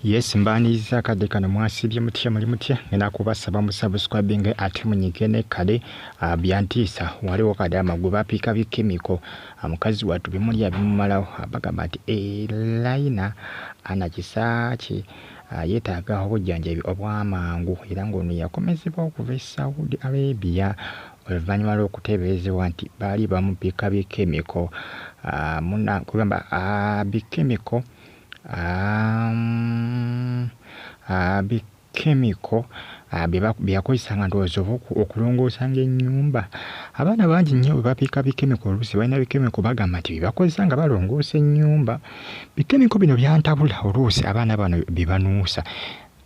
Yes, mbaniza kade kano mwasibye mutya muli mutya ngenda kubasaba musubscribing ate munyigene kale byantiisa waliwo kade amagwe bapika bikemiko mukazi watu bimulya bimumalawo abagamba nti Laina anakisaaki yeetaaga obujjanjabi obw'amangu era ng'ono yakomezebwa okuva e Saudi Arabia oluvannyuma lw'okuteeberezebwa nti baali bamupika bikemiko kugamba bikemiko bikemiko byakozesanga ndowooza okulongoosanga ennyumba. Abaana bangi nnyo bwe bapiika bikemiko oluusi balina bikemiko bagamba nti byebakozesa nga balongoosa ennyumba. Bikemiko bino byantabula oluusi abaana bano bye banuusa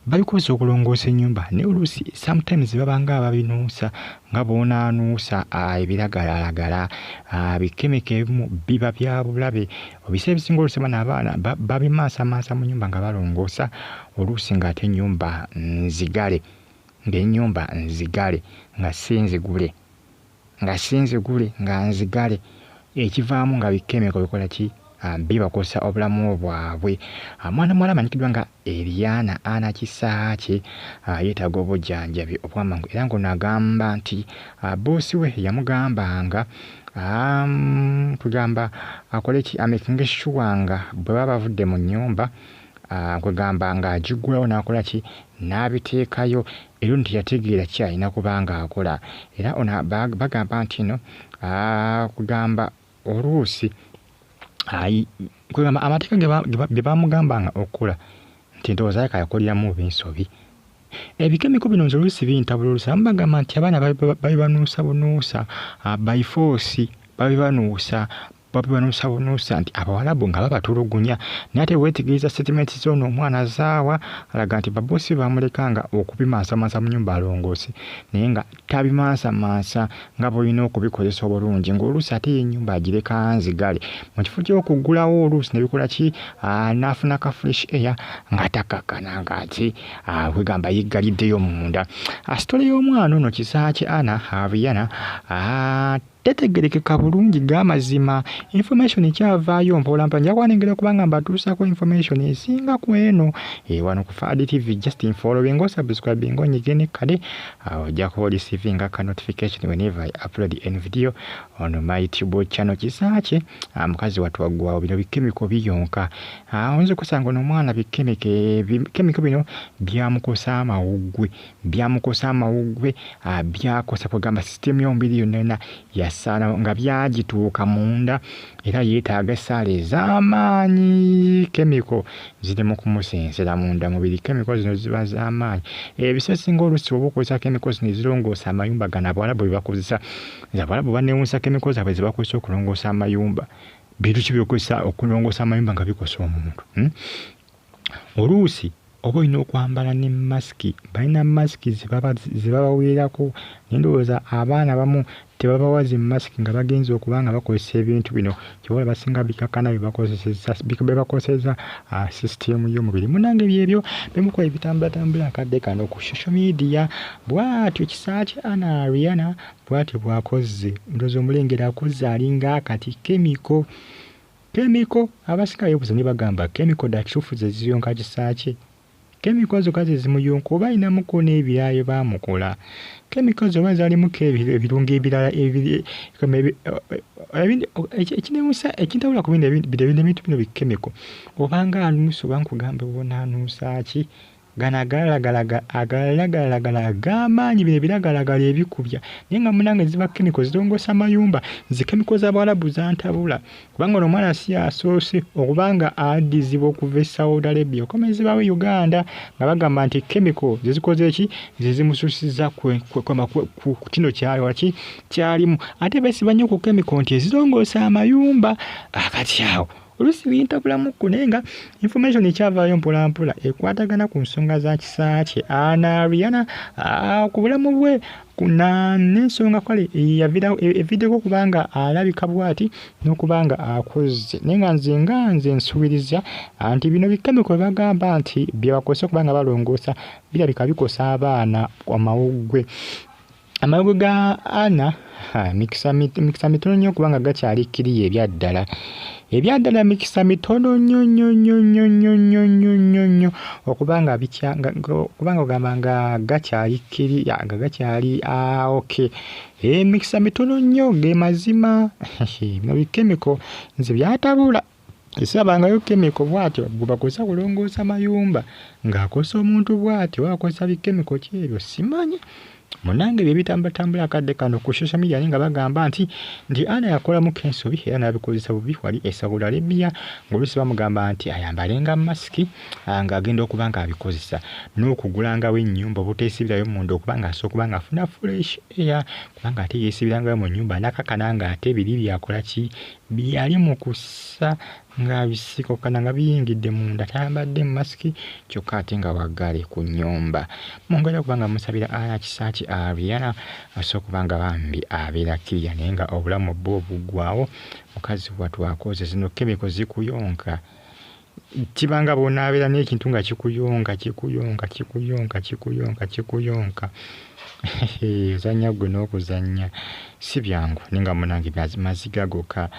babikoze okulongoosa ennyumba naye oluusi sometimes babanga ababinuusa nga boonaanuusa ebiragalalagala bikemiko ebimu biba bya bulabe obiseera ebisinga oluusi abaana babimaasamasa mu nnyumba nga balongoosa oluusi ng'ate ennyumba nzigale nga sinzigule nga nzigale ekivaamu nga bikemiko bikola ki bibakosa obulamu bwabwe. Mwana muwala amanyikiddwa nga Eliana Anakisaaki yeetaaga obujjanjabi obw'amangu era ng'ono agamba nti boosi we yamugambanga kugamba akole ki amakinga sure nga bwe baba bavudde mu nnyumba kwegamba ng'agiggulawo n'akola ki n'abiteekayo era ono teyategeera ki alina kubanga akola era ono bagamba nti no kugamba oluusi kwegamba amateeka ge bamugambanga okukola nti ndowooza yaka yakoleramu b'ensobi. Ebikemiko bino nze oluusi bintabula oluusi abamu bagamba nti abaana babibanuusa bunuusa by force babibanuusa bunuusa nti Abawarabu nga babatulugunya naye ate weetegereza settlement z'ono omwana azaawa alaga nti baboosi bamulekanga okubimaasamasa mu nnyumba alongoose naye nga tabimaasamasa nga bw'olina okubikozesa obulungi ng'oluusi ate y'ennyumba agireka nzigale mu kifo ky'okuggulawo oluusi ne bikola ki n'afuna ka fresh air nga takakana ng'ate kwegamba yeggaliddeyo munda. Sitole y'omwana ono Kisaaki Rihanna tetegerekeka bulungi g'amazima information ekyavaayo mpolampola nja kwanengera kubanga mbatuusako information esinga ku eno wano ku Fadi TV. Just following or subscribing onyigene kale ojja kuba receiving ka notification whenever I upload any video on my YouTube channel Kisaaki mukazi watu waggwawo bino bikemiko biyonka oyinza okusanga ono omwana bikemiko bino byamukosa amawuggwe byakosa kugamba system y'omubiri yonna yasaana nga byagituuka munda era yeetaaga essaala ez'amaanyi. Kemiko ziri mu kumusensera munda mubiri. Kemiko zino ziba z'amaanyi ebiseera singa oluusi oba okozesa kemiko zino ezirongoosa amayumba gano Abawarabu bye bakozesa. Abawarabu banewuusa kemiko zaabwe ze bakozesa okulongoosa amayumba. Bintu ki byokozesa okulongoosa amayumba nga bikosa omuntu? Oluusi oba olina okwambala ne masiki balina masiki ze babaweerako naye ndowooza abaana abamu tebabawa zi masiki nga bagenza okuba nga bakozesa ebintu bino kyobola basinga bikakana bye bakozesa sisitemu y'omubiri. Munnange byebyo bimukola ebitambulatambula akadde kano ku social media bw'atyo Kisaaki Rihanna bw'atyo bw'akoze ndowooza omulengera akoze alinga akati kemiko abasinga beebuuza ne bagamba kemiko dakituufu ze ziyonka Kisaaki. Kemiko zo kazi zimuyonka oba ayinamuko n'ebiraayo baamukola. Kemiko zo oba zaalimuko ebirungo ebirala ekintabula ku bintu bino bikemiko obanga anuusa oba nkugamba obonaanuusa ki gano agalagalagala ag'amaanyi bino ebiragalagala ebikubya naye nga munange ziba kemiko zirongoosa amayumba. Zikemiko z'Abawarabu zantabula kubanga ono omwana si asoose okubanga addizibwa okuva e Saudi Arabia okomezebwawo Uganda nga bagamba nti kemiko zezikoze eki zezimususiza ku kino kyalimu ate beesiba nnyo ku kemiko nti ezirongoosa amayumba. Akati awo oluusi bintabulamuku naye nga information ekyavaayo mpolampola ekwatagana ku nsonga za Kisaaki Rihanna ku bulamu bwe n'ensonga kale eviddeko kubanga alabika bw'ati n'okubanga akoze naye nga nze nsuubiriza nti bino bikemiko bye bagamba nti bye bakozesa okubanga balongoosa birabika bikosa abaana amawuggwe. Amawuggwe ga Anna mikisa mitono nnyo kubanga gakyali kkiriya ebyaddala mikisa mitono nnyo nnyo okubanga kubanga ogamba nga gakyali okay. Emikisa mitono nnyo ge mazima mu bikemiko nze byatabula. Esabangayo kemiko bwatyo bubakozesa kulongoosa mayumba ng'akosa omuntu bwatyo akosa bikemiko kyebyo simanyi. Munange bye bitambatambula akadde kano ku social media nga bagamba nti Ana yakolamu ensobi era n'abikozesa bubi wali e Saudi Arabia ng'oluusi bamugamba nti ayambalenga masiki ng'agenda okuba ng'abikozesa n'okugulangawo ennyumba obuteesibirayo munda okuba ng'asobola okuba ng'afuna fresh air kubanga ate yeesibirangayo mu nnyumba n'akakana ng'ate biri byakola ki byali mu kussa ng'abisikokana nga biyingidde munda tayambadde masiki kyokka ate nga waggale ku nnyumba. Mwongera okuba nga musabira Ana Kisaaki Ariana asobola okuba nga bambi abeera kiriya naye nga obulamu bwe obuggwawo mukazi wattu akoze zino kemiko zikuyonka. Kibanga bw'onaabeera n'ekintu nga kikuyonka ozannya gwe n'okuzannya si byangu naye nga munange maziga gokka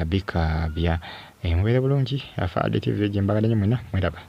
bikaabya. Mubeere bulungi. Afadde TV gye mbagadde nnyo mwenna mweraba.